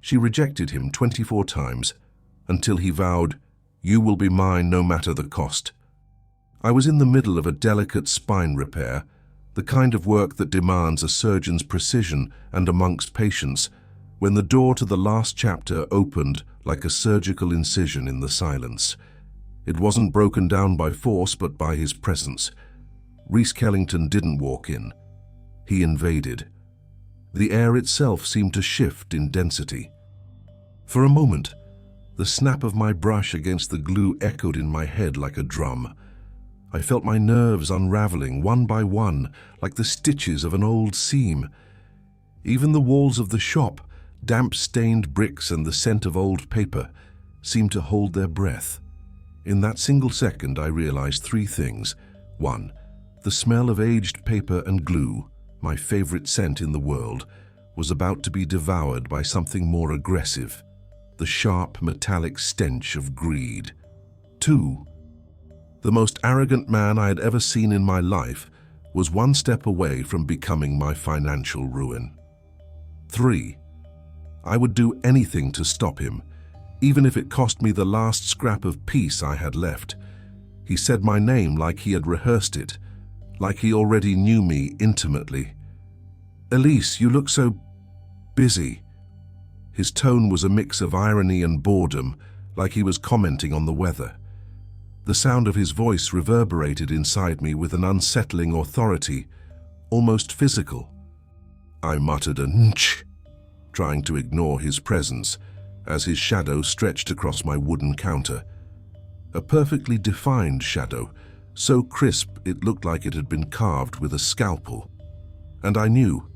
She rejected him 24 times, until he vowed, "You will be mine no matter the cost." I was in the middle of a delicate spine repair, the kind of work that demands a surgeon's precision and amongst patience, when the door to the last chapter opened like a surgical incision in the silence. It wasn't broken down by force, but by his presence. Rhys Kellington didn't walk in. He invaded. The air itself seemed to shift in density. For a moment, the snap of my brush against the glue echoed in my head like a drum. I felt my nerves unraveling one by one, like the stitches of an old seam. Even the walls of the shop, damp-stained bricks and the scent of old paper, seemed to hold their breath. In that single second, I realized 3 things. 1. The smell of aged paper and glue, my favorite scent in the world, was about to be devoured by something more aggressive, the sharp, metallic stench of greed. 2. The most arrogant man I had ever seen in my life was one step away from becoming my financial ruin. 3. I would do anything to stop him, even if it cost me the last scrap of peace I had left. He said my name like he had rehearsed it, like he already knew me intimately. "Elise, you look so busy." His tone was a mix of irony and boredom, like he was commenting on the weather. The sound of his voice reverberated inside me with an unsettling authority, almost physical. I muttered a "nch," trying to ignore his presence, as his shadow stretched across my wooden counter. A perfectly defined shadow, so crisp it looked like it had been carved with a scalpel. And I knew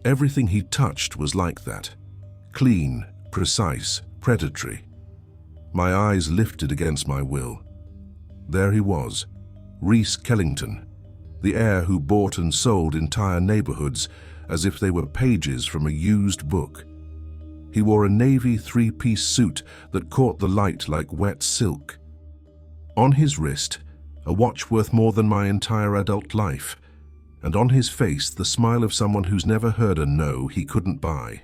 everything he touched was like that. Clean, precise, predatory. My eyes lifted against my will. There he was, Rhys Kellington, the heir who bought and sold entire neighborhoods as if they were pages from a used book. He wore a navy 3-piece suit that caught the light like wet silk. On his wrist, a watch worth more than my entire adult life, and on his face the smile of someone who's never heard a no he couldn't buy.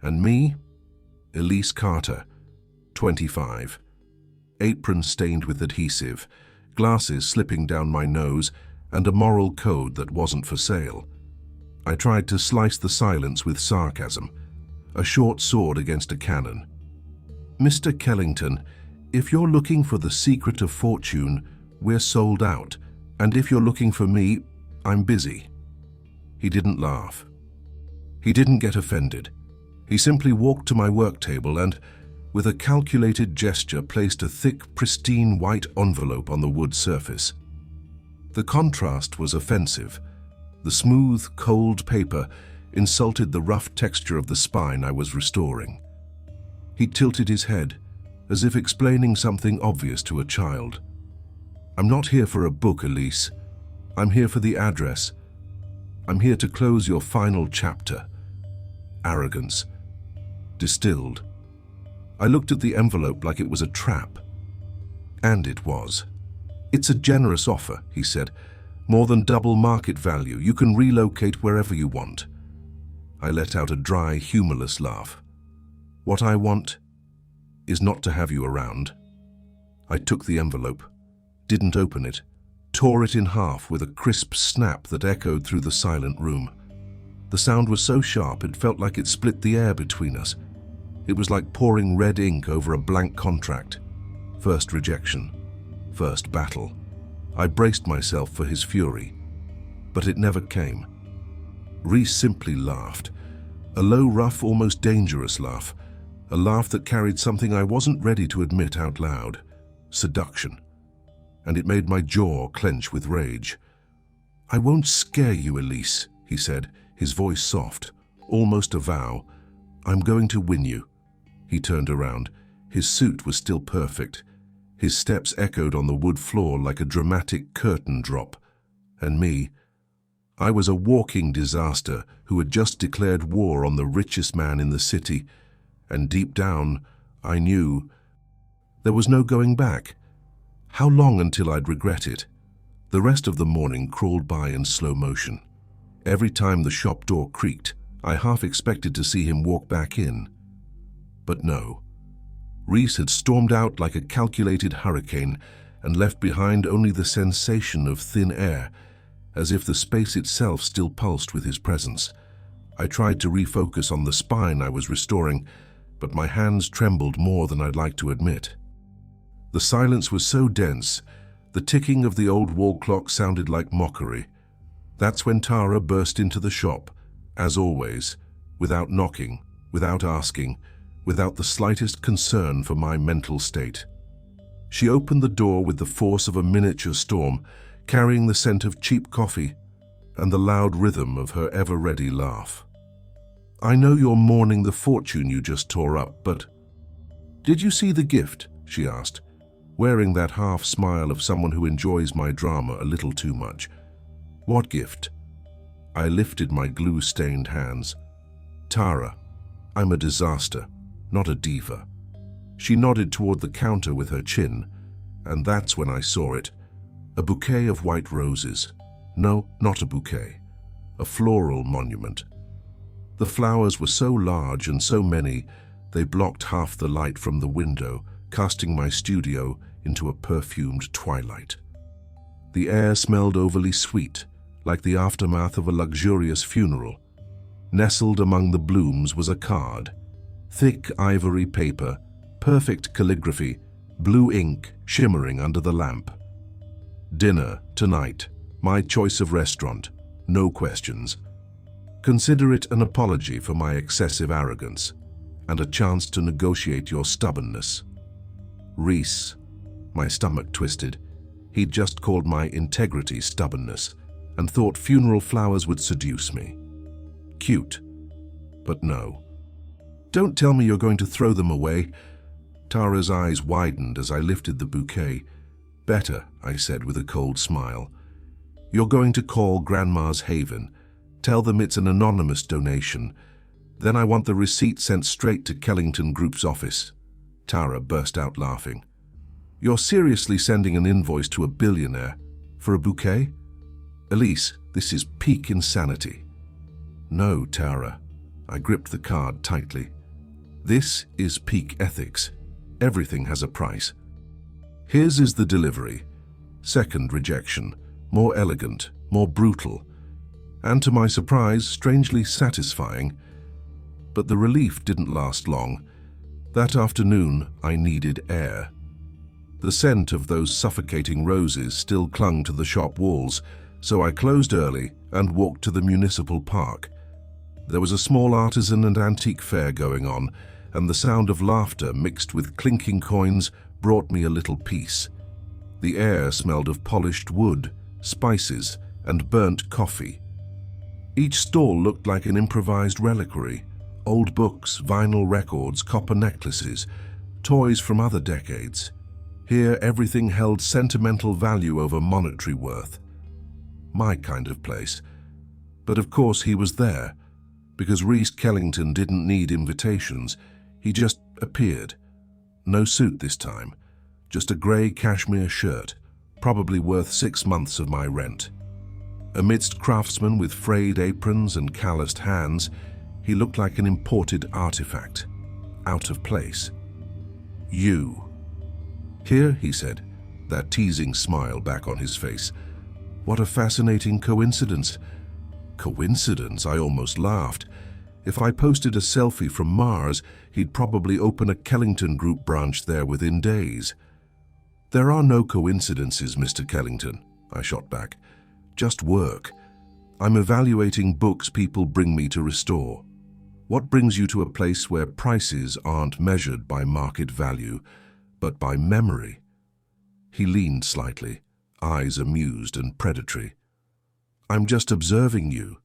And me? Elise Carter, 25. Apron stained with adhesive, glasses slipping down my nose, and a moral code that wasn't for sale. I tried to slice the silence with sarcasm, a short sword against a cannon. "Mr. Kellington, if you're looking for the secret of fortune, we're sold out, and if you're looking for me, I'm busy." He didn't laugh. He didn't get offended. He simply walked to my work table and, with a calculated gesture, placed a thick, pristine white envelope on the wood surface. The contrast was offensive. The smooth, cold paper insulted the rough texture of the spine I was restoring. He tilted his head, as if explaining something obvious to a child. "I'm not here for a book, Elise. I'm here for the address. I'm here to close your final chapter." Arrogance. Distilled. I looked at the envelope like it was a trap. And it was. "It's a generous offer," he said. "More than double market value. You can relocate wherever you want." I let out a dry, humorless laugh. "What I want is not to have you around." I took the envelope, didn't open it, tore it in half with a crisp snap that echoed through the silent room. The sound was so sharp it felt like it split the air between us. It was like pouring red ink over a blank contract. First rejection. First battle. I braced myself for his fury, but it never came. Rhys simply laughed. A low, rough, almost dangerous laugh. A laugh that carried something I wasn't ready to admit out loud. Seduction. And it made my jaw clench with rage. "I won't scare you, Elise," he said, his voice soft, almost a vow. "I'm going to win you." He turned around. His suit was still perfect. His steps echoed on the wood floor like a dramatic curtain drop. And me, I was a walking disaster who had just declared war on the richest man in the city, and deep down, I knew there was no going back. How long until I'd regret it? The rest of the morning crawled by in slow motion. Every time the shop door creaked, I half expected to see him walk back in. But no. Reese had stormed out like a calculated hurricane and left behind only the sensation of thin air, as if the space itself still pulsed with his presence. I tried to refocus on the spine I was restoring, but my hands trembled more than I'd like to admit. The silence was so dense, the ticking of the old wall clock sounded like mockery. That's when Tara burst into the shop, as always, without knocking, without asking, without the slightest concern for my mental state. She opened the door with the force of a miniature storm, carrying the scent of cheap coffee and the loud rhythm of her ever-ready laugh. "I know you're mourning the fortune you just tore up, but—" "Did you see the gift?" she asked, wearing that half-smile of someone who enjoys my drama a little too much. "What gift?" I lifted my glue-stained hands. "Tara, I'm a disaster, not a diva." She nodded toward the counter with her chin, and that's when I saw it. A bouquet of white roses. No, not a bouquet. A floral monument. The flowers were so large and so many, they blocked half the light from the window, casting my studio into a perfumed twilight. The air smelled overly sweet, like the aftermath of a luxurious funeral. Nestled among the blooms was a card. Thick ivory paper, perfect calligraphy, blue ink shimmering under the lamp. "Dinner, tonight. My choice of restaurant. No questions. Consider it an apology for my excessive arrogance, and a chance to negotiate your stubbornness." Reese. My stomach twisted. He'd just called my integrity stubbornness, and thought funeral flowers would seduce me. Cute. But no. "Don't tell me you're going to throw them away." Tara's eyes widened as I lifted the bouquet. "Better," I said with a cold smile. "You're going to call Grandma's Haven. Tell them it's an anonymous donation. Then I want the receipt sent straight to Kellington Group's office." Tara burst out laughing. "You're seriously sending an invoice to a billionaire for a bouquet? Elise, this is peak insanity." "No, Tara." I gripped the card tightly. "This is peak ethics. Everything has a price. His is the delivery. Second rejection, more elegant, more brutal, and to my surprise, strangely satisfying. But the relief didn't last long. That afternoon, I needed air. The scent of those suffocating roses still clung to the shop walls, so I closed early and walked to the municipal park. There was a small artisan and antique fair going on, and the sound of laughter mixed with clinking coins brought me a little peace. The air smelled of polished wood, spices, and burnt coffee. Each stall looked like an improvised reliquary: old books, vinyl records, copper necklaces, toys from other decades. Here, everything held sentimental value over monetary worth. My kind of place. But of course he was there, because Reese Kellington didn't need invitations. He just appeared. No suit this time, just a grey cashmere shirt, probably worth 6 months of my rent. Amidst craftsmen with frayed aprons and calloused hands, he looked like an imported artifact, out of place. "You." "Here," he said, that teasing smile back on his face. "What a fascinating coincidence." Coincidence? I almost laughed. If I posted a selfie from Mars, he'd probably open a Kellington Group branch there within days. "There are no coincidences, Mr. Kellington," I shot back. "Just work. I'm evaluating books people bring me to restore. What brings you to a place where prices aren't measured by market value, but by memory?" He leaned slightly, eyes amused and predatory. "I'm just observing you."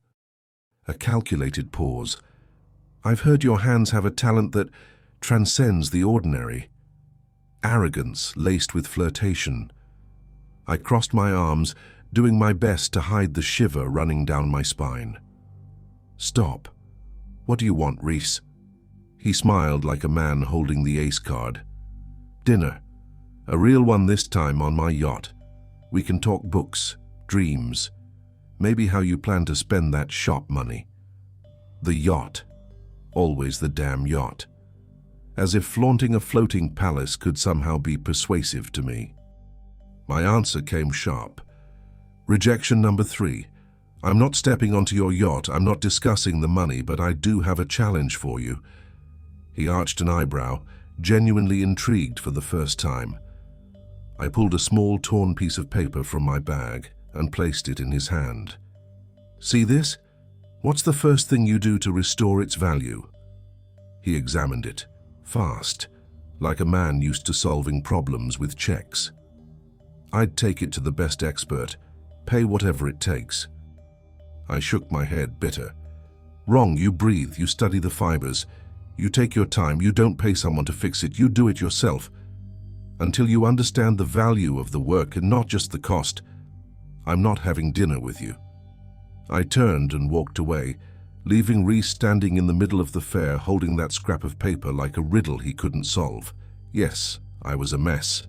A calculated pause. "I've heard your hands have a talent that transcends the ordinary." Arrogance laced with flirtation. I crossed my arms, doing my best to hide the shiver running down my spine. "Stop. What do you want, Reese?" He smiled like a man holding the ace card. "Dinner. A real one this time on my yacht. We can talk books, dreams, maybe how you plan to spend that shop money." The yacht. Always the damn yacht. as if flaunting a floating palace could somehow be persuasive to me. My answer came sharp. Rejection number 3. I'm not stepping onto your yacht, I'm not discussing the money, but I do have a challenge for you. He arched an eyebrow, genuinely intrigued for the first time. I pulled a small torn piece of paper from my bag and placed it in his hand. See this? What's the first thing you do to restore its value? He examined it, fast, like a man used to solving problems with checks. I'd take it to the best expert, pay whatever it takes. I shook my head, bitter. Wrong, you breathe, you study the fibers. You take your time, you don't pay someone to fix it, you do it yourself. Until you understand the value of the work and not just the cost, I'm not having dinner with you. I turned and walked away, leaving Reese standing in the middle of the fair holding that scrap of paper like a riddle he couldn't solve. Yes, I was a mess.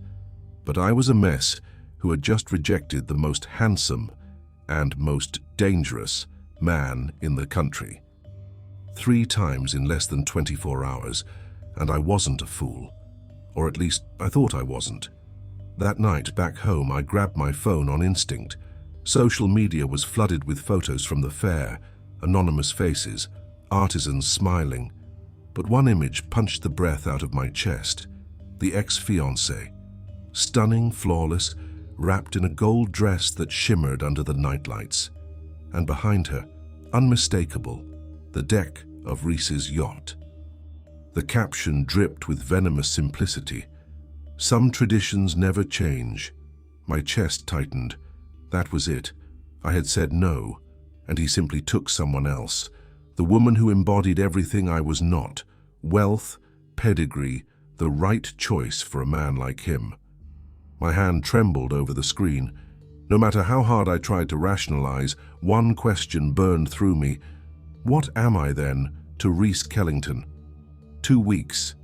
But I was a mess who had just rejected the most handsome and most dangerous man in the country. 3 times in less than 24 hours, and I wasn't a fool. Or at least, I thought I wasn't. That night, back home, I grabbed my phone on instinct. Social media was flooded with photos from the fair, anonymous faces, artisans smiling. But one image punched the breath out of my chest. The ex-fiancée. Stunning, flawless, wrapped in a gold dress that shimmered under the nightlights. And behind her, unmistakable, the deck of Reese's yacht. The caption dripped with venomous simplicity. Some traditions never change. My chest tightened. That was it. I had said no, and he simply took someone else. The woman who embodied everything I was not. Wealth, pedigree, the right choice for a man like him. My hand trembled over the screen. No matter how hard I tried to rationalize, one question burned through me. What am I then to Reese Kellington? 2 weeks.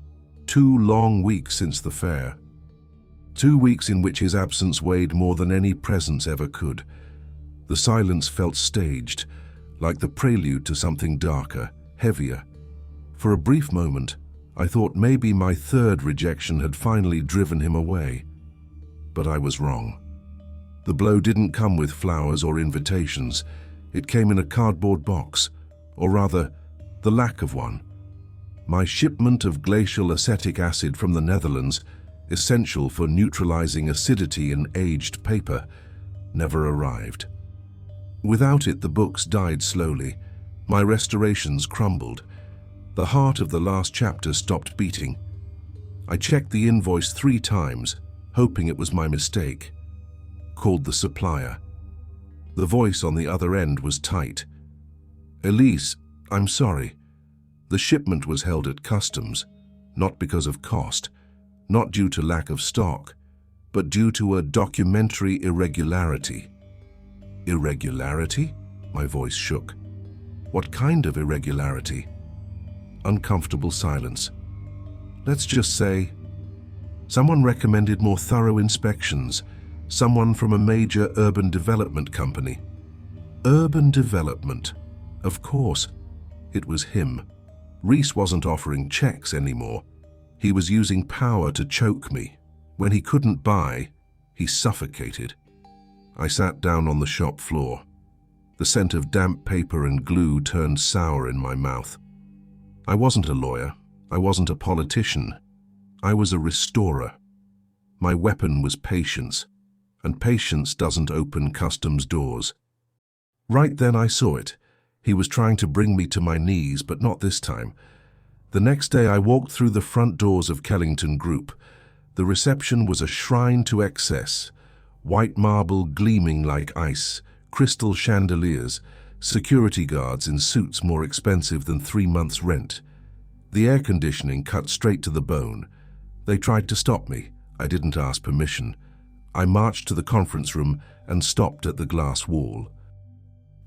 2 long weeks since the fair. 2 weeks in which his absence weighed more than any presence ever could. The silence felt staged, like the prelude to something darker, heavier. For a brief moment, I thought maybe my 3rd rejection had finally driven him away. But I was wrong. The blow didn't come with flowers or invitations. It came in a cardboard box, or rather, the lack of one. My shipment of glacial acetic acid from the Netherlands, essential for neutralizing acidity in aged paper, never arrived. Without it, the books died slowly. My restorations crumbled. The heart of the last chapter stopped beating. I checked the invoice 3 times, hoping it was my mistake. Called the supplier. The voice on the other end was tight. Elise, I'm sorry. The shipment was held at customs, not because of cost, not due to lack of stock, but due to a documentary irregularity. Irregularity? My voice shook. What kind of irregularity? Uncomfortable silence. Let's just say, someone recommended more thorough inspections, someone from a major urban development company. Urban development. Of course, it was him. Reese wasn't offering checks anymore. He was using power to choke me. When he couldn't buy, he suffocated. I sat down on the shop floor. The scent of damp paper and glue turned sour in my mouth. I wasn't a lawyer. I wasn't a politician. I was a restorer. My weapon was patience, and patience doesn't open customs doors. Right then I saw it. He was trying to bring me to my knees, but not this time. The next day I walked through the front doors of Kellington Group. The reception was a shrine to excess. White marble gleaming like ice, crystal chandeliers, security guards in suits more expensive than 3 months' rent. The air conditioning cut straight to the bone. They tried to stop me. I didn't ask permission. I marched to the conference room and stopped at the glass wall.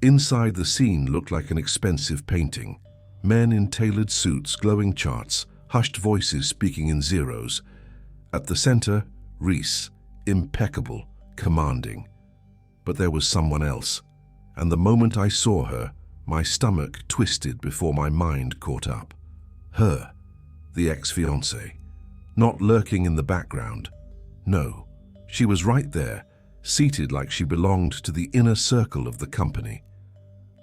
Inside, the scene looked like an expensive painting. Men in tailored suits, glowing charts, hushed voices speaking in zeros. At the center, Reese, impeccable, commanding. But there was someone else, and the moment I saw her, my stomach twisted before my mind caught up. Her, the ex-fiancée, not lurking in the background. No, she was right there, seated like she belonged to the inner circle of the company.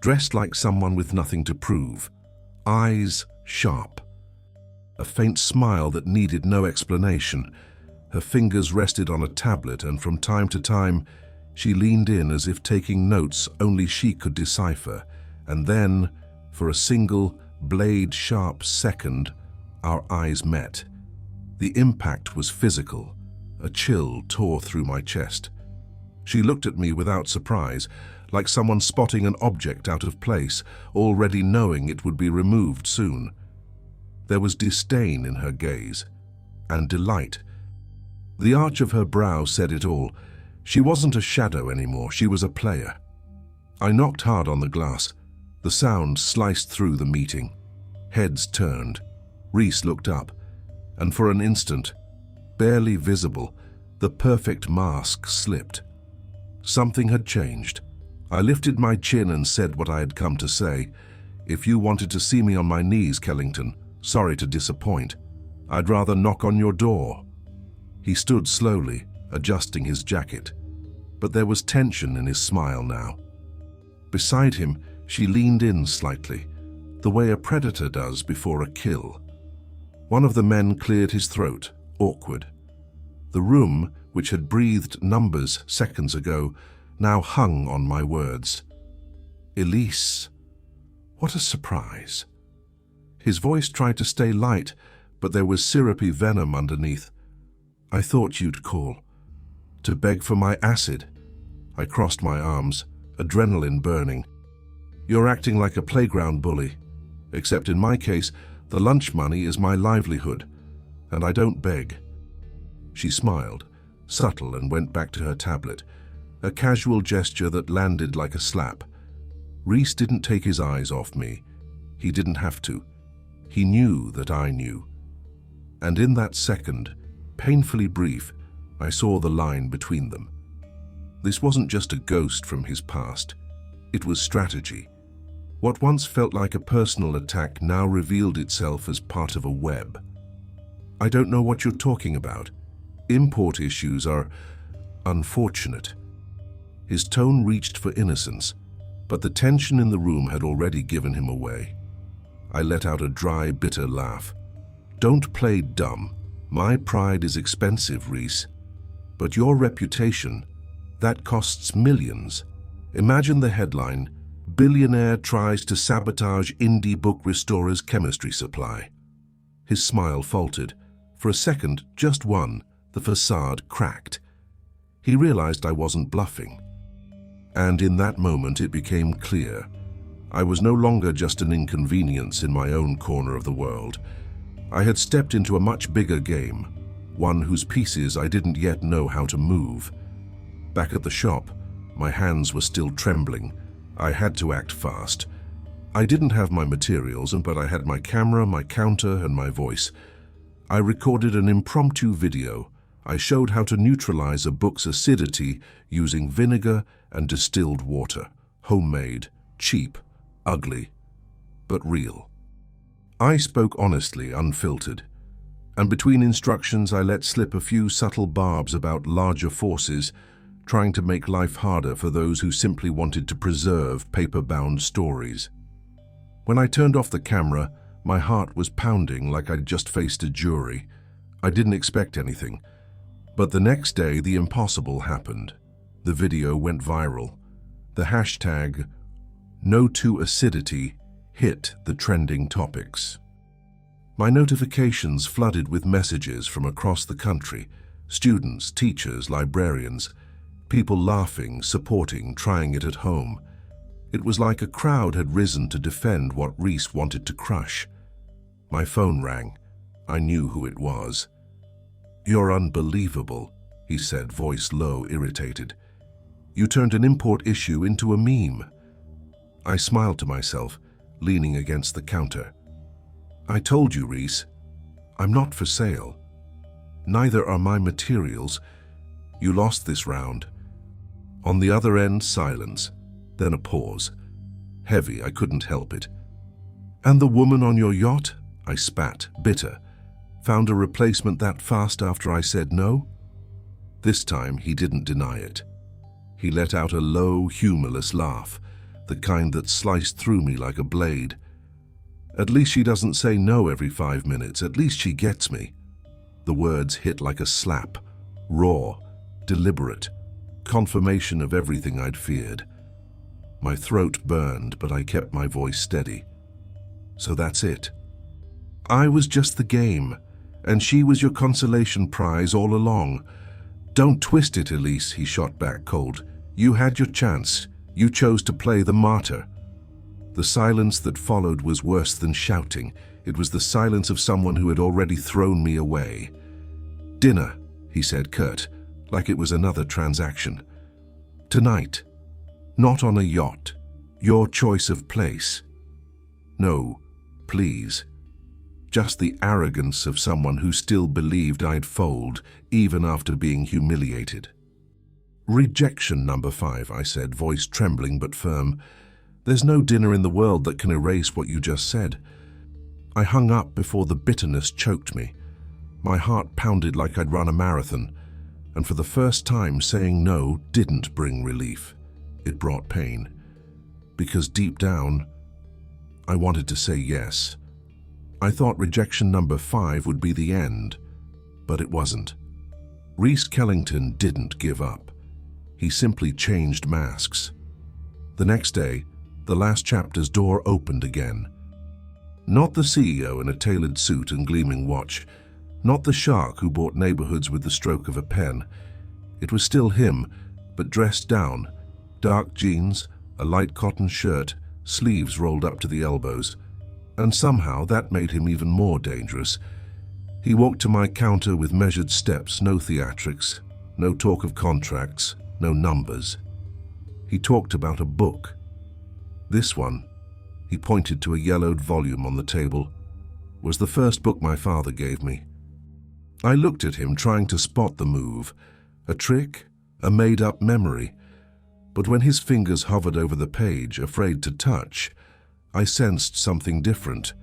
Dressed like someone with nothing to prove, eyes sharp. A faint smile that needed no explanation. Her fingers rested on a tablet, and from time to time, she leaned in as if taking notes only she could decipher. And then, for a single, blade-sharp second, our eyes met. The impact was physical. A chill tore through my chest. She looked at me without surprise, like someone spotting an object out of place, already knowing it would be removed soon. There was disdain in her gaze, and delight. The arch of her brow said it all. She wasn't a shadow anymore, she was a player. I knocked hard on the glass. The sound sliced through the meeting. Heads turned. Reese looked up, and for an instant, barely visible, the perfect mask slipped. Something had changed. I lifted my chin and said what I had come to say. If you wanted to see me on my knees, Kellington, sorry to disappoint. I'd rather knock on your door. He stood slowly, adjusting his jacket, but there was tension in his smile now. Beside him, she leaned in slightly, the way a predator does before a kill. One of the men cleared his throat, awkward. The room, which had breathed numbers seconds ago, now hung on my words. Elise. What a surprise. His voice tried to stay light, but there was syrupy venom underneath. I thought you'd call. To beg for my acid. I crossed my arms, adrenaline burning. You're acting like a playground bully. Except in my case, the lunch money is my livelihood, and I don't beg. She smiled, subtle, and went back to her tablet, a casual gesture that landed like a slap. Reese didn't take his eyes off me. He didn't have to. He knew that I knew. And in that second, painfully brief, I saw the line between them. This wasn't just a ghost from his past. It was strategy. What once felt like a personal attack now revealed itself as part of a web. I don't know what you're talking about. Import issues are unfortunate. His tone reached for innocence, but the tension in the room had already given him away. I let out a dry, bitter laugh. Don't play dumb. My pride is expensive, Reese. But your reputation, that costs millions. Imagine the headline, "Billionaire tries to sabotage indie book restorer's chemistry supply." His smile faltered. For a second, just one, the facade cracked. He realized I wasn't bluffing. And in that moment it became clear. I was no longer just an inconvenience in my own corner of the world. I had stepped into a much bigger game, one whose pieces I didn't yet know how to move. Back at the shop, my hands were still trembling. I had to act fast. I didn't have my materials, but I had my camera, my counter, and my voice. I recorded an impromptu video. I showed how to neutralize a book's acidity using vinegar and distilled water. Homemade, cheap, ugly, but real. I spoke honestly, unfiltered. And between instructions, I let slip a few subtle barbs about larger forces, trying to make life harder for those who simply wanted to preserve paper-bound stories. When I turned off the camera, my heart was pounding like I'd just faced a jury. I didn't expect anything. But the next day, the impossible happened. The video went viral. The hashtag #NoToAcidity hit the trending topics. My notifications flooded with messages from across the country, students, teachers, librarians, people laughing, supporting, trying it at home. It was like a crowd had risen to defend what Reese wanted to crush. My phone rang. I knew who it was. "You're unbelievable," he said, voice low, irritated. "You turned an import issue into a meme." I smiled to myself, leaning against the counter. "I told you, Reese, I'm not for sale. Neither are my materials. You lost this round." On the other end, silence, then a pause. Heavy, I couldn't help it. "And the woman on your yacht?" I spat, bitter. Found a replacement that fast after I said no? This time he didn't deny it. He let out a low, humorless laugh, the kind that sliced through me like a blade. At least she doesn't say no every 5 minutes. At least she gets me. The words hit like a slap, raw, deliberate, confirmation of everything I'd feared. My throat burned, but I kept my voice steady. So that's it. I was just the game, and she was your consolation prize all along. Don't twist it, Elise, he shot back cold. You had your chance. You chose to play the martyr. The silence that followed was worse than shouting. It was the silence of someone who had already thrown me away. Dinner, he said curt, like it was another transaction. Tonight. Not on a yacht. Your choice of place. No, please. Just the arrogance of someone who still believed I'd fold, even after being humiliated. Rejection number 5, I said, voice trembling but firm. There's no dinner in the world that can erase what you just said. I hung up before the bitterness choked me. My heart pounded like I'd run a marathon, and for the first time saying no didn't bring relief. It brought pain. Because deep down, I wanted to say yes. I thought rejection number 5 would be the end, but it wasn't. Reese Kellington didn't give up. He simply changed masks. The next day, the last chapter's door opened again. Not the CEO in a tailored suit and gleaming watch, not the shark who bought neighborhoods with the stroke of a pen. It was still him, but dressed down, dark jeans, a light cotton shirt, sleeves rolled up to the elbows. And somehow that made him even more dangerous. He walked to my counter with measured steps, no theatrics, no talk of contracts, no numbers. He talked about a book. This one, he pointed to a yellowed volume on the table, was the first book my father gave me. I looked at him, trying to spot the move, a trick, a made-up memory. But when his fingers hovered over the page, afraid to touch, I sensed something different.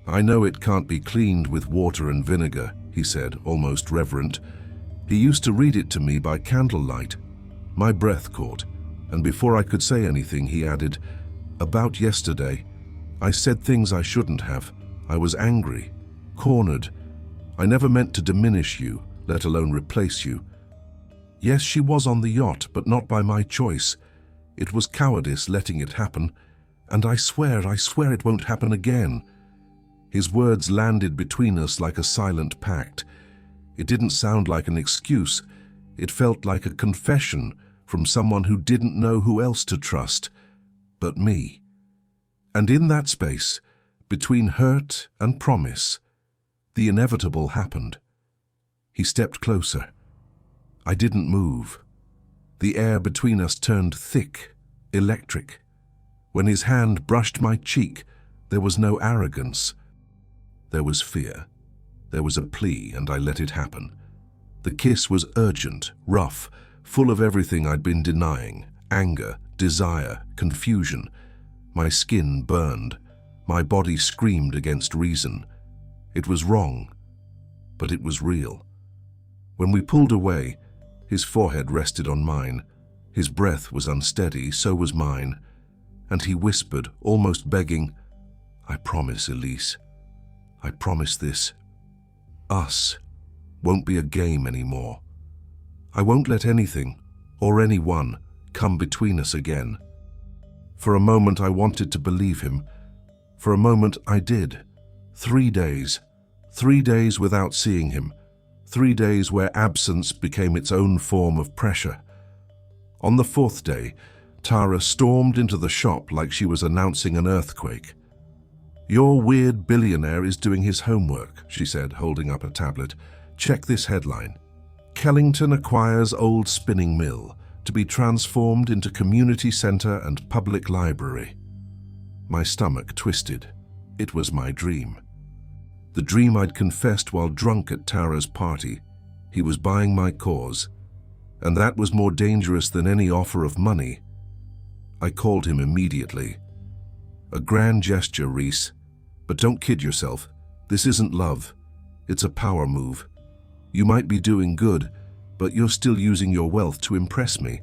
I know it can't be cleaned with water and vinegar, he said, almost reverent. He used to read it to me by candlelight. My breath caught, and before I could say anything, he added, "About yesterday, I said things I shouldn't have. I was angry, cornered. I never meant to diminish you, let alone replace you. Yes, she was on the yacht, but not by my choice. It was cowardice letting it happen, and I swear it won't happen again." His words landed between us like a silent pact. It didn't sound like an excuse. It felt like a confession from someone who didn't know who else to trust but me. And in that space, between hurt and promise, the inevitable happened. He stepped closer. I didn't move. The air between us turned thick, electric. When his hand brushed my cheek, there was no arrogance. There was fear. There was a plea, and I let it happen. The kiss was urgent, rough, full of everything I'd been denying: anger, desire, confusion. My skin burned. My body screamed against reason. It was wrong, but it was real. When we pulled away, his forehead rested on mine. His breath was unsteady, so was mine. And he whispered, almost begging, "I promise, Elise. I promise this. Us won't be a game anymore. I won't let anything, or anyone, come between us again." For a moment I wanted to believe him. For a moment I did. 3 days. 3 days without seeing him. 3 days where absence became its own form of pressure. On the 4th day, Tara stormed into the shop like she was announcing an earthquake. "Your weird billionaire is doing his homework," she said, holding up a tablet. "Check this headline. Kellington acquires old spinning mill to be transformed into community center and public library." My stomach twisted. It was my dream. The dream I'd confessed while drunk at Tara's party. He was buying my cause, and that was more dangerous than any offer of money. I called him immediately. "A grand gesture, Reese, but don't kid yourself. This isn't love. It's a power move. You might be doing good, but you're still using your wealth to impress me."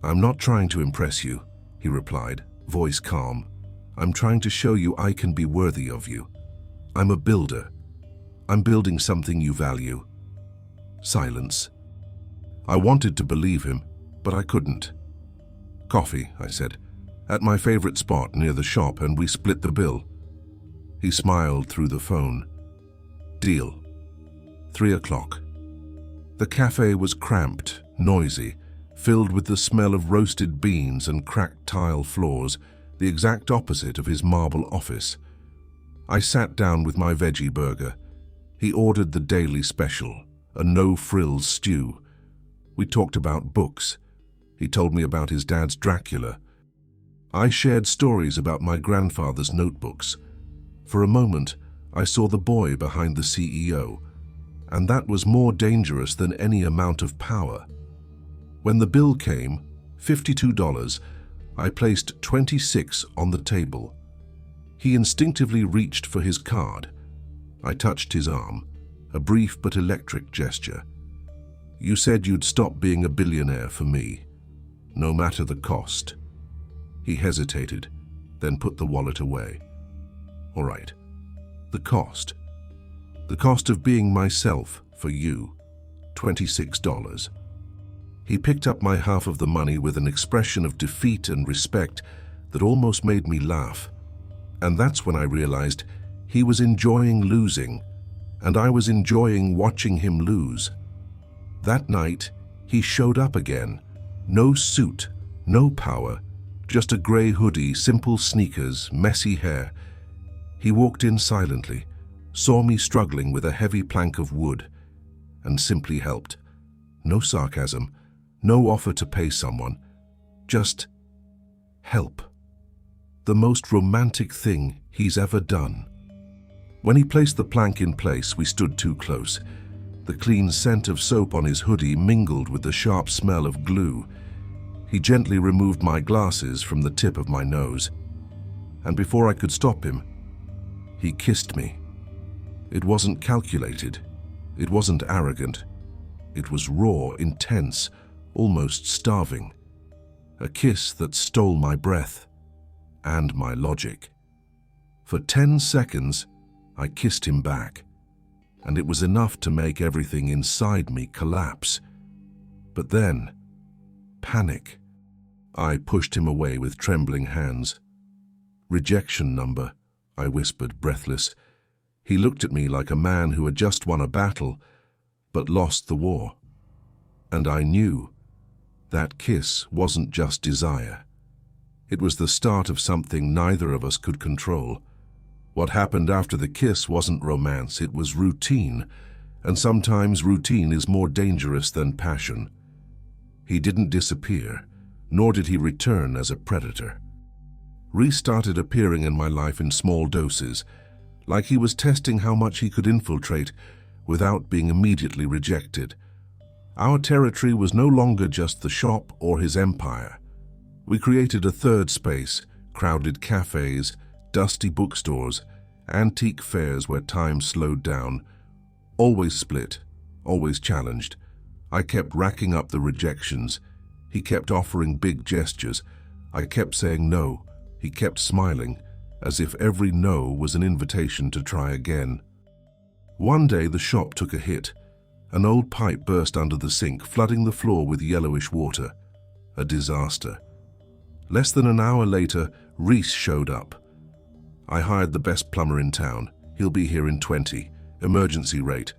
"I'm not trying to impress you," he replied, voice calm. "I'm trying to show you I can be worthy of you. I'm a builder. I'm building something you value." Silence. I wanted to believe him, but I couldn't. "Coffee," I said, "at my favorite spot near the shop, and we split the bill." He smiled through the phone. "Deal." 3 o'clock. The cafe was cramped, noisy, filled with the smell of roasted beans and cracked tile floors, the exact opposite of his marble office. I sat down with my veggie burger. He ordered the daily special, a no-frills stew. We talked about books. He told me about his dad's Dracula. I shared stories about my grandfather's notebooks. For a moment, I saw the boy behind the CEO, and that was more dangerous than any amount of power. When the bill came, $52, I placed 26 on the table. He instinctively reached for his card. I touched his arm, a brief but electric gesture. "You said you'd stop being a billionaire for me, no matter the cost." He hesitated, then put the wallet away. "All right. The cost. The cost of being myself for you, $26. He picked up my half of the money with an expression of defeat and respect that almost made me laugh. And that's when I realized he was enjoying losing, and I was enjoying watching him lose. That night, he showed up again. No suit, no power, just a gray hoodie, simple sneakers, messy hair. He walked in silently, saw me struggling with a heavy plank of wood, and simply helped. No sarcasm, no offer to pay someone, just help. The most romantic thing he's ever done. When he placed the plank in place, we stood too close. The clean scent of soap on his hoodie mingled with the sharp smell of glue. He gently removed my glasses from the tip of my nose, and before I could stop him, he kissed me. It wasn't calculated. It wasn't arrogant. It was raw, intense, almost starving. A kiss that stole my breath and my logic. For 10 seconds, I kissed him back, and it was enough to make everything inside me collapse. But then, panic. I pushed him away with trembling hands. "Rejection number," I whispered, breathless. He looked at me like a man who had just won a battle, but lost the war. And I knew that kiss wasn't just desire. It was the start of something neither of us could control. What happened after the kiss wasn't romance, it was routine, and sometimes routine is more dangerous than passion. He didn't disappear, nor did he return as a predator. Reese started appearing in my life in small doses, like he was testing how much he could infiltrate without being immediately rejected. Our territory was no longer just the shop or his empire. We created a third space, crowded cafes, dusty bookstores, antique fairs where time slowed down. Always split, always challenged. I kept racking up the rejections. He kept offering big gestures. I kept saying no. He kept smiling, as if every no was an invitation to try again. One day the shop took a hit. An old pipe burst under the sink, flooding the floor with yellowish water. A disaster. Less than an hour later, Reese showed up. "I hired the best plumber in town. He'll be here in 20. Emergency rate."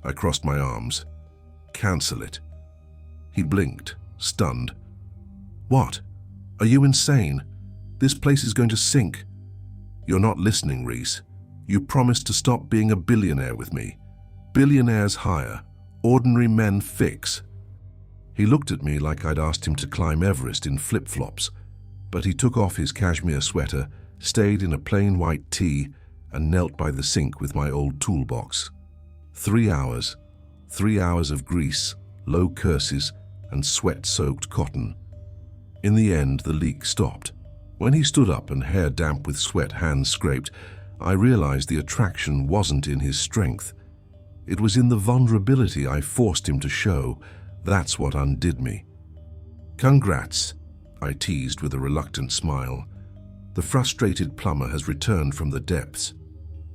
I crossed my arms. "Cancel it." He blinked, stunned. "What? Are you insane? This place is going to sink." "You're not listening, Reese. You promised to stop being a billionaire with me. Billionaires hire. Ordinary men fix." He looked at me like I'd asked him to climb Everest in flip-flops, but he took off his cashmere sweater, stayed in a plain white tee, and knelt by the sink with my old toolbox. 3 hours. 3 hours of grease, low curses, and sweat-soaked cotton. In the end, the leak stopped. When he stood up and hair damp with sweat, hands scraped, I realized the attraction wasn't in his strength. It was in the vulnerability I forced him to show. That's what undid me. "Congrats," I teased with a reluctant smile. "The frustrated plumber has returned from the depths."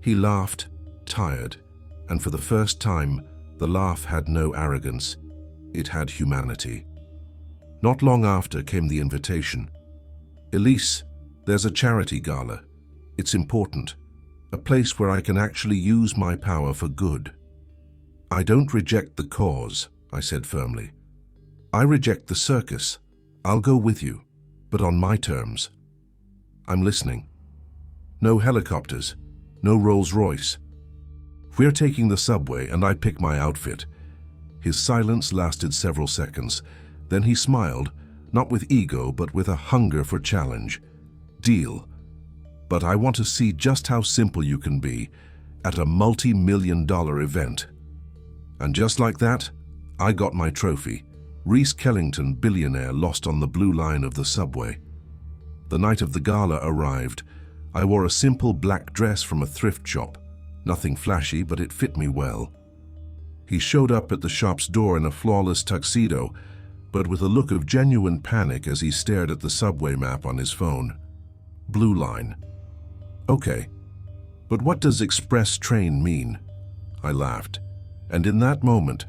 He laughed, tired, and for the first time, the laugh had no arrogance. It had humanity. Not long after came the invitation. "Elise, there's a charity gala. It's important. A place where I can actually use my power for good." "I don't reject the cause," I said firmly. "I reject the circus. I'll go with you, but on my terms." "I'm listening." "No helicopters, no Rolls-Royce. We're taking the subway and I pick my outfit." His silence lasted several seconds. Then he smiled, not with ego, but with a hunger for challenge. "Deal. But I want to see just how simple you can be at a multi-million-dollar event." And just like that, I got my trophy. Reese Kellington, billionaire, lost on the blue line of the subway. The night of the gala arrived. I wore a simple black dress from a thrift shop. Nothing flashy, but it fit me well. He showed up at the shop's door in a flawless tuxedo, but with a look of genuine panic as he stared at the subway map on his phone. "Blue line. Okay, but what does express train mean?" I laughed, and in that moment,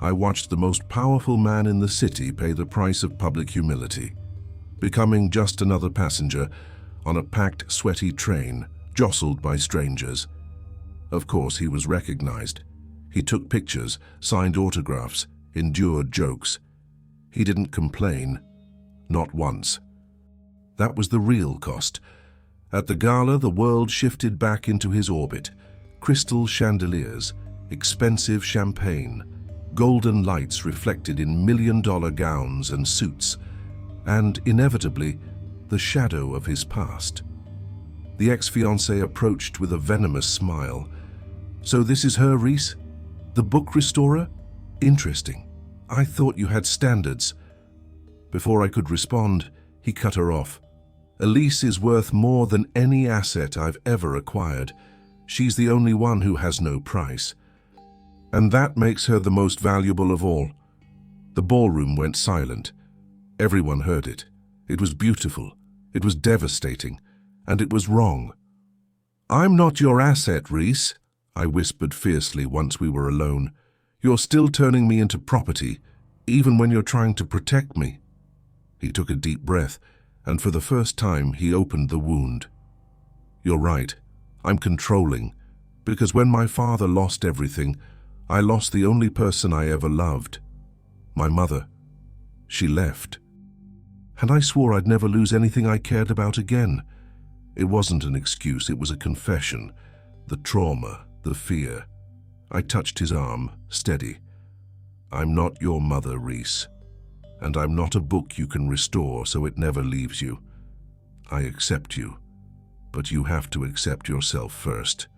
I watched the most powerful man in the city pay the price of public humility, becoming just another passenger on a packed, sweaty train, jostled by strangers. Of course, he was recognized. He took pictures, signed autographs, endured jokes. He didn't complain, not once. That was the real cost. At the gala, the world shifted back into his orbit. Crystal chandeliers, expensive champagne, golden lights reflected in million-dollar gowns and suits, and, inevitably, the shadow of his past. The ex-fiancée approached with a venomous smile. "So this is her, Reese? The book restorer? Interesting. I thought you had standards." Before I could respond, he cut her off. "Elise is worth more than any asset I've ever acquired. She's the only one who has no price. And that makes her the most valuable of all." The ballroom went silent. Everyone heard it. It was beautiful. It was devastating. And it was wrong. "I'm not your asset, Reese," I whispered fiercely once we were alone. "You're still turning me into property, even when you're trying to protect me." He took a deep breath, and for the first time he opened the wound. "You're right. I'm controlling, because when my father lost everything, I lost the only person I ever loved. My mother. She left. And I swore I'd never lose anything I cared about again." It wasn't an excuse, it was a confession. The trauma, the fear. I touched his arm, steady. "I'm not your mother, Reese. And I'm not a book you can restore so it never leaves you. I accept you, but you have to accept yourself first."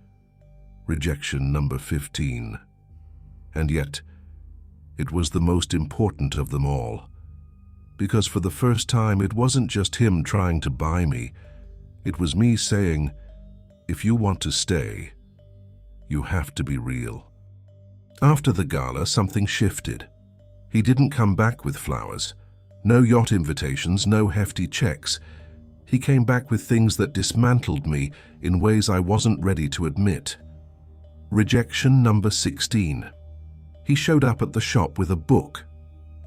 Rejection number 15. And yet, it was the most important of them all. Because for the first time, it wasn't just him trying to buy me. It was me saying, "If you want to stay, you have to be real." After the gala, something shifted. He didn't come back with flowers. No yacht invitations, no hefty checks. He came back with things that dismantled me in ways I wasn't ready to admit. Rejection number 16. He showed up at the shop with a book.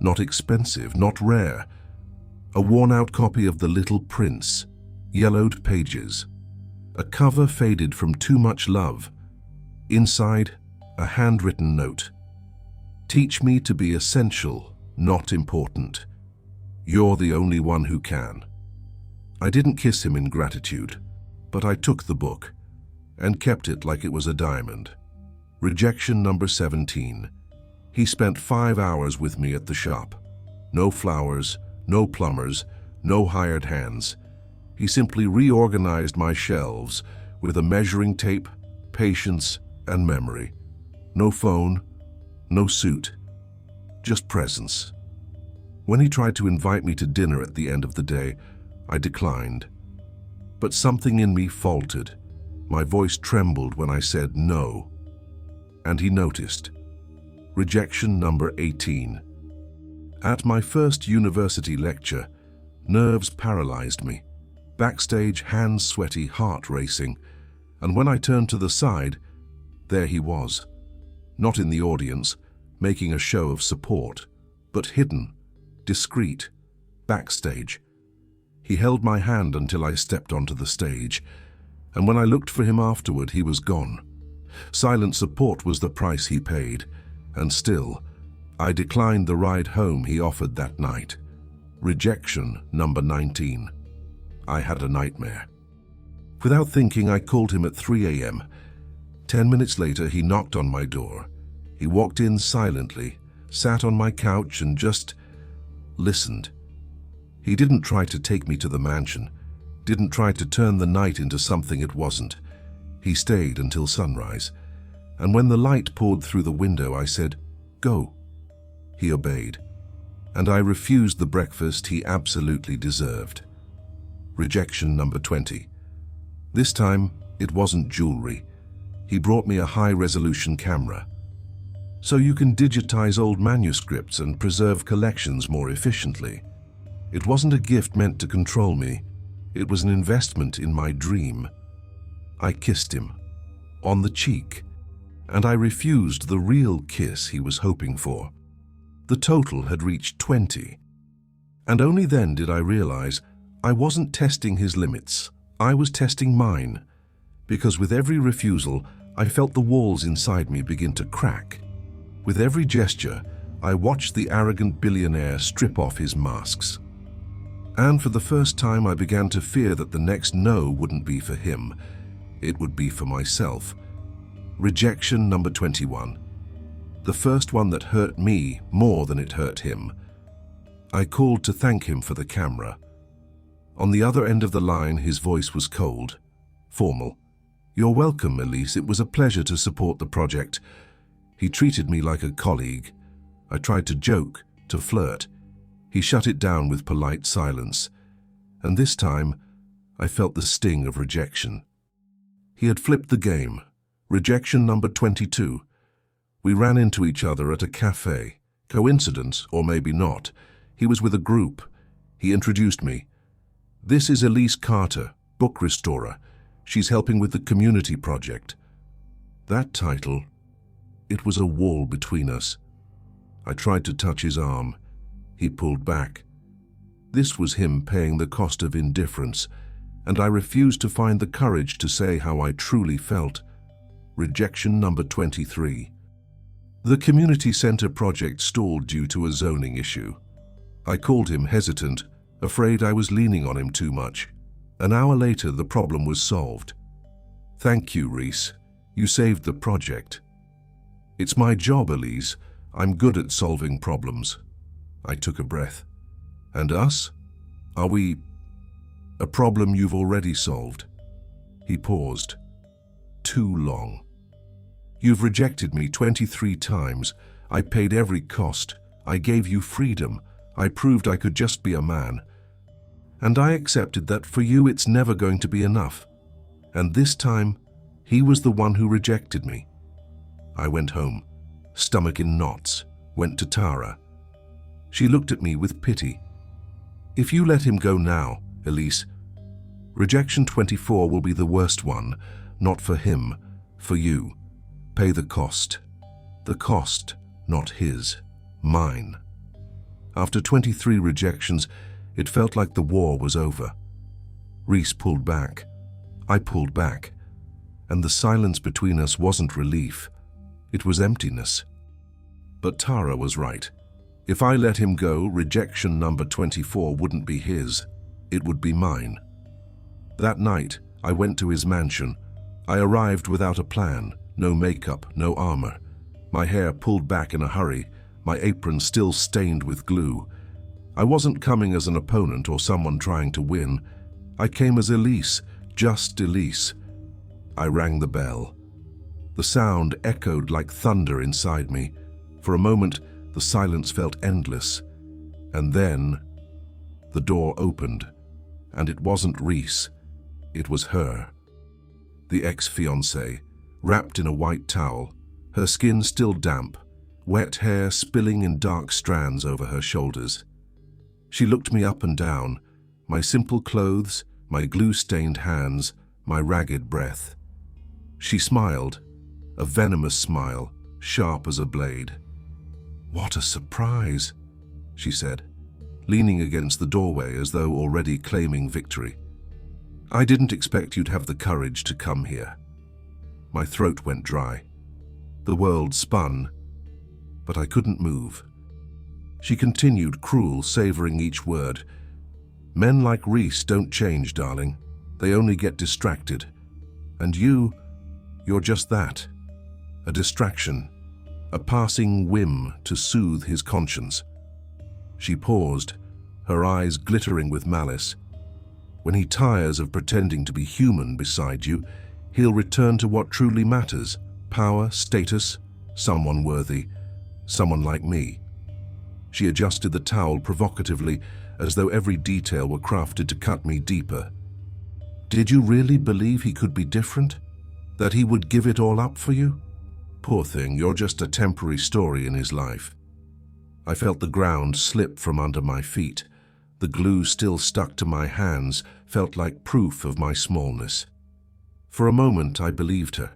Not expensive, not rare. A worn-out copy of The Little Prince. Yellowed pages. A cover faded from too much love. Inside, a handwritten note. "Teach me to be essential, not important. You're the only one who can." I didn't kiss him in gratitude, but I took the book and kept it like it was a diamond. Rejection number 17. He spent 5 hours with me at the shop. No flowers, no plumbers, no hired hands. He simply reorganized my shelves with a measuring tape, patience, and memory. No phone, no suit, just presence. When he tried to invite me to dinner at the end of the day, I declined. But something in me faltered. My voice trembled when I said no. And he noticed. Rejection number 18. At my first university lecture, nerves paralyzed me. Backstage, hands sweaty, heart racing. And when I turned to the side, there he was. Not in the audience, making a show of support, but hidden, discreet, backstage. He held my hand until I stepped onto the stage, and when I looked for him afterward, he was gone. Silent support was the price he paid, and still, I declined the ride home he offered that night. Rejection number 19. I had a nightmare. Without thinking, I called him at 3 a.m. 10 minutes later, he knocked on my door. He walked in silently, sat on my couch and just listened. He didn't try to take me to the mansion, didn't try to turn the night into something it wasn't. He stayed until sunrise, and when the light poured through the window, I said, "Go." He obeyed, and I refused the breakfast he absolutely deserved. Rejection number 20. This time, it wasn't jewelry. He brought me a high-resolution camera. So you can digitize old manuscripts and preserve collections more efficiently. It wasn't a gift meant to control me. It was an investment in my dream. I kissed him, on the cheek, and I refused the real kiss he was hoping for. The total had reached 20. And only then did I realize I wasn't testing his limits. I was testing mine, because with every refusal, I felt the walls inside me begin to crack. With every gesture, I watched the arrogant billionaire strip off his masks. And for the first time, I began to fear that the next no wouldn't be for him. It would be for myself. Rejection number 21. The first one that hurt me more than it hurt him. I called to thank him for the camera. On the other end of the line, his voice was cold, formal. "You're welcome, Elise. It was a pleasure to support the project." He treated me like a colleague. I tried to joke, to flirt. He shut it down with polite silence. And this time, I felt the sting of rejection. He had flipped the game. Rejection number 22. We ran into each other at a cafe. Coincidence, or maybe not. He was with a group. He introduced me. "This is Elise Carter, book restorer. She's helping with the community project." That title, it was a wall between us. I tried to touch his arm. He pulled back. This was him paying the cost of indifference, and I refused to find the courage to say how I truly felt. Rejection number 23. The community center project stalled due to a zoning issue. I called him hesitant, afraid I was leaning on him too much. An hour later, the problem was solved. "Thank you, Reese. You saved the project." "It's my job, Elise. I'm good at solving problems." I took a breath. "And us? Are we a problem you've already solved?" He paused. "Too long. You've rejected me 23 times. I paid every cost. I gave you freedom. I proved I could just be a man. And I accepted that for you it's never going to be enough. And this time, he was the one who rejected me." I went home, stomach in knots, went to Tara. She looked at me with pity. "If you let him go now, Elise, rejection 24 will be the worst one, not for him, for you. Pay the cost. The cost, not his, mine." After 23 rejections, it felt like the war was over. Reese pulled back. I pulled back. And the silence between us wasn't relief. It was emptiness. But Tara was right. If I let him go, rejection number 24 wouldn't be his. It would be mine. That night, I went to his mansion. I arrived without a plan, no makeup, no armor. My hair pulled back in a hurry, my apron still stained with glue. I wasn't coming as an opponent or someone trying to win. I came as Elise, just Elise. I rang the bell. The sound echoed like thunder inside me. For a moment, the silence felt endless. And then, the door opened. And it wasn't Reese. It was her. the ex-fiancée, wrapped in a white towel, her skin still damp, wet hair spilling in dark strands over her shoulders. She looked me up and down, my simple clothes, my glue-stained hands, my ragged breath. She smiled, a venomous smile, sharp as a blade. "What a surprise," she said, leaning against the doorway as though already claiming victory. "I didn't expect you'd have the courage to come here." My throat went dry. The world spun, but I couldn't move. She continued, cruel, savoring each word. "Men like Reese don't change, darling. They only get distracted. And you're just that. A distraction, a passing whim to soothe his conscience." She paused, her eyes glittering with malice. "When he tires of pretending to be human beside you, he'll return to what truly matters: power, status, someone worthy, someone like me." She adjusted the towel provocatively, as though every detail were crafted to cut me deeper. "Did you really believe he could be different? That he would give it all up for you? Poor thing, you're just a temporary story in his life." I felt the ground slip from under my feet. The glue still stuck to my hands felt like proof of my smallness. For a moment I believed her.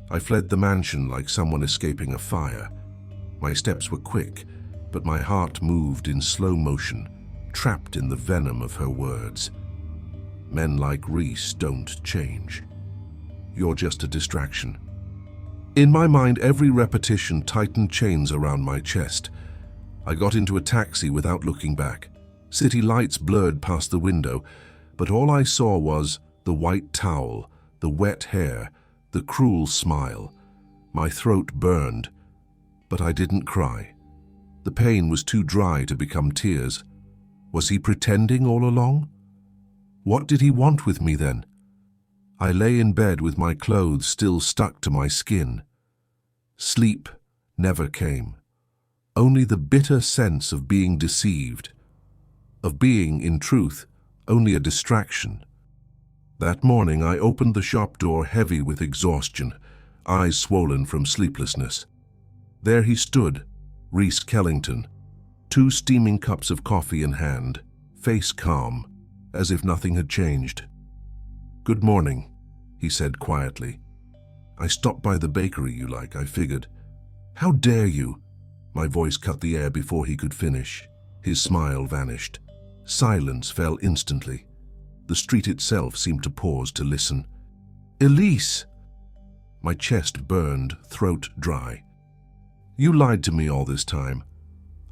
I fled the mansion like someone escaping a fire. My steps were quick, but my heart moved in slow motion, trapped in the venom of her words. "Men like Reese don't change. You're just a distraction." In my mind, every repetition tightened chains around my chest. I got into a taxi without looking back. City lights blurred past the window, but all I saw was the white towel, the wet hair, the cruel smile. My throat burned, but I didn't cry. The pain was too dry to become tears. Was he pretending all along? What did he want with me then? I lay in bed with my clothes still stuck to my skin. Sleep never came. Only the bitter sense of being deceived, of being, in truth, only a distraction. That morning I opened the shop door heavy with exhaustion, eyes swollen from sleeplessness. There he stood, Reese Kellington, 2 steaming cups of coffee in hand, face calm, as if nothing had changed. "Good morning," he said quietly. "I stopped by the bakery you like, I figured." "How dare you?" My voice cut the air before he could finish. His smile vanished. Silence fell instantly. The street itself seemed to pause to listen. "Elise!" My chest burned, throat dry. "You lied to me all this time."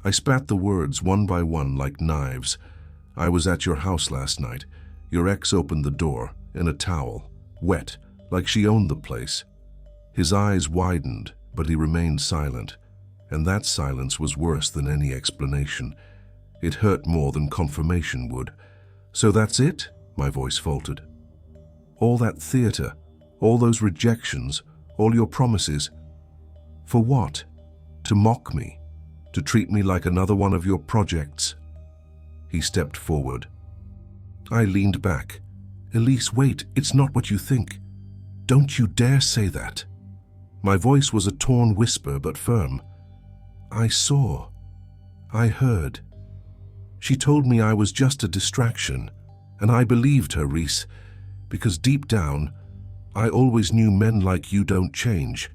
I spat the words one by one like knives. "I was at your house last night. Your ex opened the door, in a towel, wet, like she owned the place." His eyes widened, but he remained silent, and that silence was worse than any explanation. It hurt more than confirmation would. "So that's it?" my voice faltered. "All that theater, all those rejections, all your promises. For what? To mock me? To treat me like another one of your projects?" He stepped forward. I leaned back. "Elise, wait, it's not what you think. Don't you dare say that." My voice was a torn whisper, but firm. "I saw. I heard. She told me I was just a distraction, and I believed her, Reese, because deep down, I always knew men like you don't change."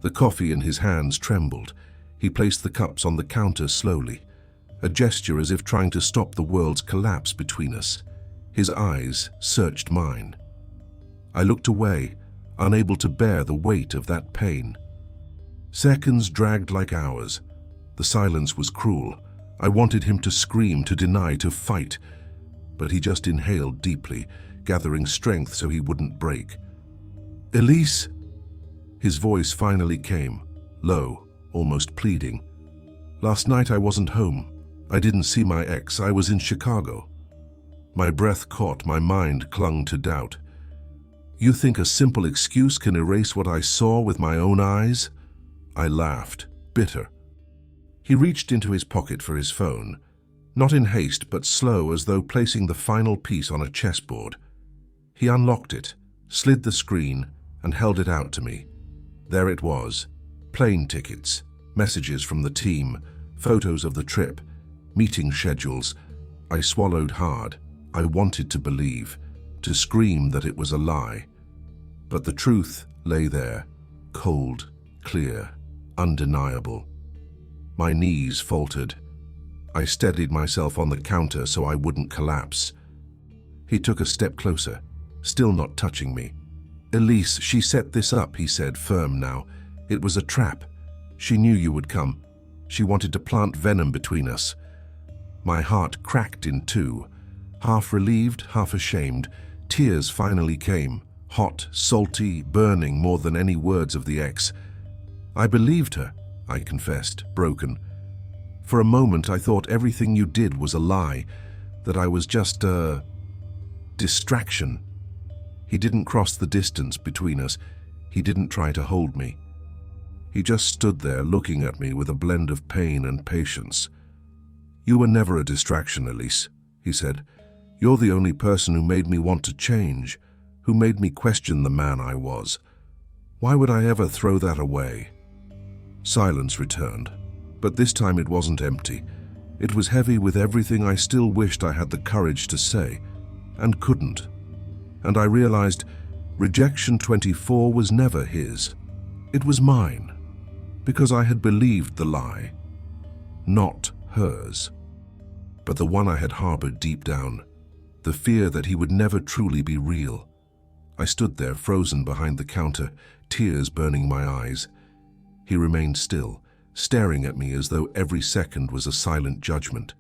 The coffee in his hands trembled. He placed the cups on the counter slowly, a gesture as if trying to stop the world's collapse between us. His eyes searched mine. I looked away, unable to bear the weight of that pain. Seconds dragged like hours. The silence was cruel. I wanted him to scream, to deny, to fight, but he just inhaled deeply, gathering strength so he wouldn't break. "Elise!" His voice finally came, low, almost pleading. "Last night I wasn't home. I didn't see my ex. I was in Chicago." My breath caught, my mind clung to doubt. "You think a simple excuse can erase what I saw with my own eyes?" I laughed, bitter. He reached into his pocket for his phone, not in haste but slow, as though placing the final piece on a chessboard. He unlocked it, slid the screen, and held it out to me. There it was. Plane tickets, messages from the team, photos of the trip, meeting schedules. I swallowed hard. I wanted to believe, to scream that it was a lie. But the truth lay there, cold, clear, undeniable. My knees faltered. I steadied myself on the counter so I wouldn't collapse. He took a step closer, still not touching me. "Elise, she set this up," he said, firm now. "It was a trap. She knew you would come. She wanted to plant venom between us." My heart cracked in two. Half relieved, half ashamed, tears finally came, hot, salty, burning more than any words of the ex. "I believed her," I confessed, broken. "For a moment I thought everything you did was a lie, that I was just a distraction." He didn't cross the distance between us. He didn't try to hold me. He just stood there looking at me with a blend of pain and patience. "You were never a distraction, Elise," he said. "You're the only person who made me want to change, who made me question the man I was. Why would I ever throw that away?" Silence returned, but this time it wasn't empty. It was heavy with everything I still wished I had the courage to say, and couldn't. And I realized rejection 24 was never his. It was mine, because I had believed the lie, not hers. But the one I had harbored deep down, the fear that he would never truly be real. I stood there frozen behind the counter, tears burning my eyes. He remained still, staring at me as though every second was a silent judgment.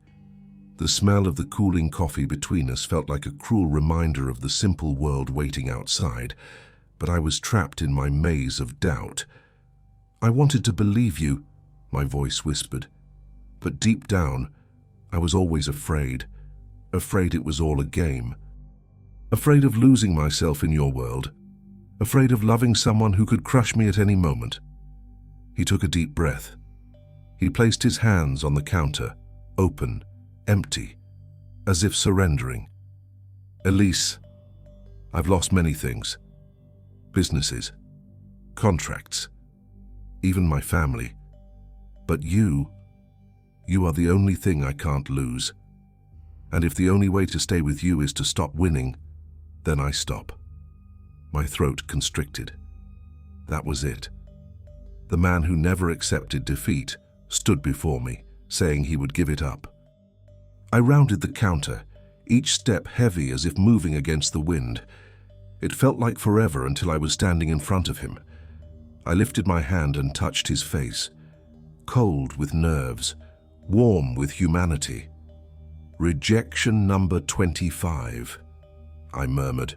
The smell of the cooling coffee between us felt like a cruel reminder of the simple world waiting outside, but I was trapped in my maze of doubt. "I wanted to believe you," my voice whispered, but deep down, I was always afraid it was all a game. Afraid of losing myself in your world, afraid of loving someone who could crush me at any moment. He took a deep breath. He placed his hands on the counter, open, empty, as if surrendering. "Elise, I've lost many things. Businesses, contracts, even my family. But you are the only thing I can't lose. And if the only way to stay with you is to stop winning, then I stop." My throat constricted. That was it. The man who never accepted defeat stood before me, saying he would give it up. I rounded the counter, each step heavy as if moving against the wind. It felt like forever until I was standing in front of him. I lifted my hand and touched his face, cold with nerves, warm with humanity. "Rejection number 25, I murmured,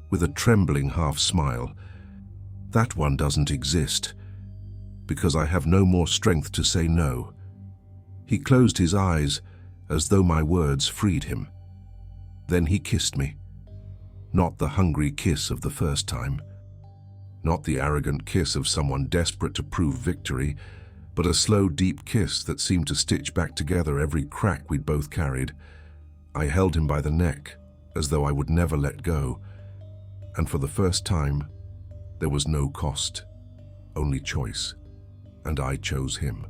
with a trembling half-smile. "That one doesn't exist, because I have no more strength to say no." He closed his eyes, as though my words freed him. Then he kissed me. Not the hungry kiss of the first time. Not the arrogant kiss of someone desperate to prove victory, but a slow, deep kiss that seemed to stitch back together every crack we'd both carried. I held him by the neck, as though I would never let go. And for the first time, there was no cost, only choice. And I chose him.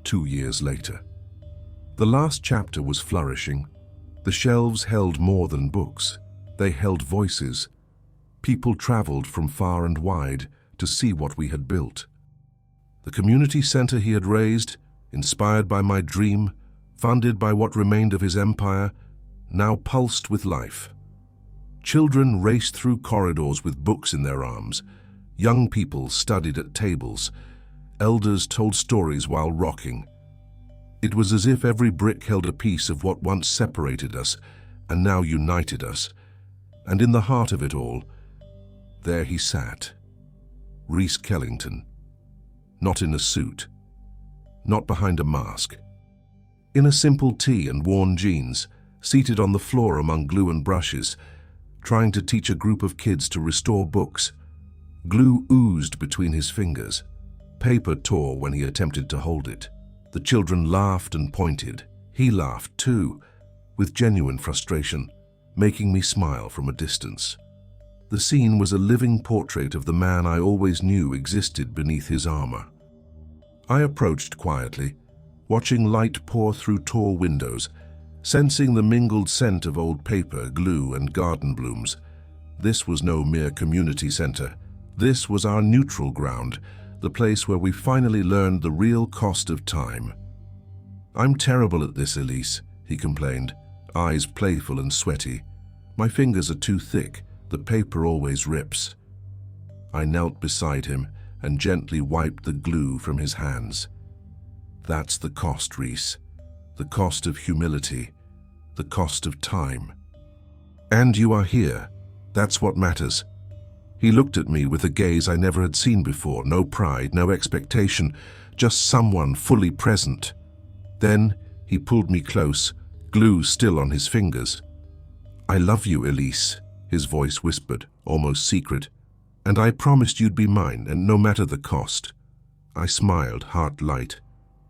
2 years later. The last chapter was flourishing. The shelves held more than books. They held voices. People traveled from far and wide to see what we had built. The community center he had raised, inspired by my dream, funded by what remained of his empire, now pulsed with life. Children raced through corridors with books in their arms. Young people studied at tables. Elders told stories while rocking. It was as if every brick held a piece of what once separated us and now united us. And in the heart of it all, there he sat, Reese Kellington. Not in a suit, not behind a mask. In a simple tee and worn jeans, seated on the floor among glue and brushes, trying to teach a group of kids to restore books. Glue oozed between his fingers. Paper tore when he attempted to hold it. The children laughed and pointed. He laughed too, with genuine frustration, making me smile from a distance. The scene was a living portrait of the man I always knew existed beneath his armor. I approached quietly, watching light pour through tall windows, sensing the mingled scent of old paper, glue, and garden blooms. This was no mere community center. This was our neutral ground, the place where we finally learned the real cost of time. "I'm terrible at this, Elise," he complained, eyes playful and sweaty. "My fingers are too thick. The paper always rips." I knelt beside him and gently wiped the glue from his hands. "That's the cost, Reese. The cost of humility. The cost of time. And you are here. That's what matters." He looked at me with a gaze I never had seen before. No pride, no expectation, just someone fully present. Then he pulled me close, glue still on his fingers. "I love you, Elise," his voice whispered, almost secret. "And I promised you'd be mine, and no matter the cost." I smiled, heart light.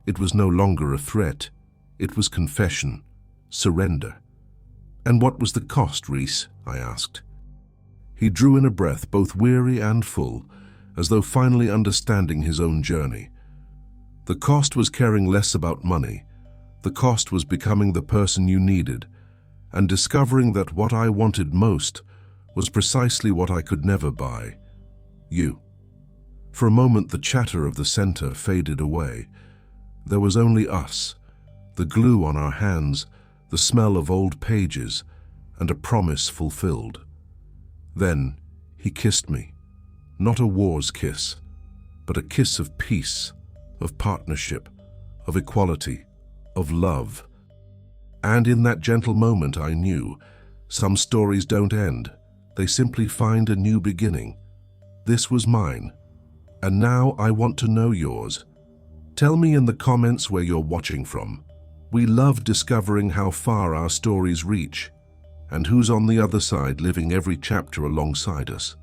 It was no longer a threat. It was confession, surrender. "And what was the cost, Reese?" I asked. He drew in a breath, both weary and full, as though finally understanding his own journey. "The cost was caring less about money. The cost was becoming the person you needed, and discovering that what I wanted most was precisely what I could never buy. You." For a moment the chatter of the center faded away. There was only us, the glue on our hands, the smell of old pages, and a promise fulfilled. Then he kissed me, not a war's kiss, but a kiss of peace, of partnership, of equality, of love. And in that gentle moment I knew, some stories don't end, they simply find a new beginning. This was mine, and now I want to know yours. Tell me in the comments where you're watching from. We love discovering how far our stories reach, and who's on the other side living every chapter alongside us.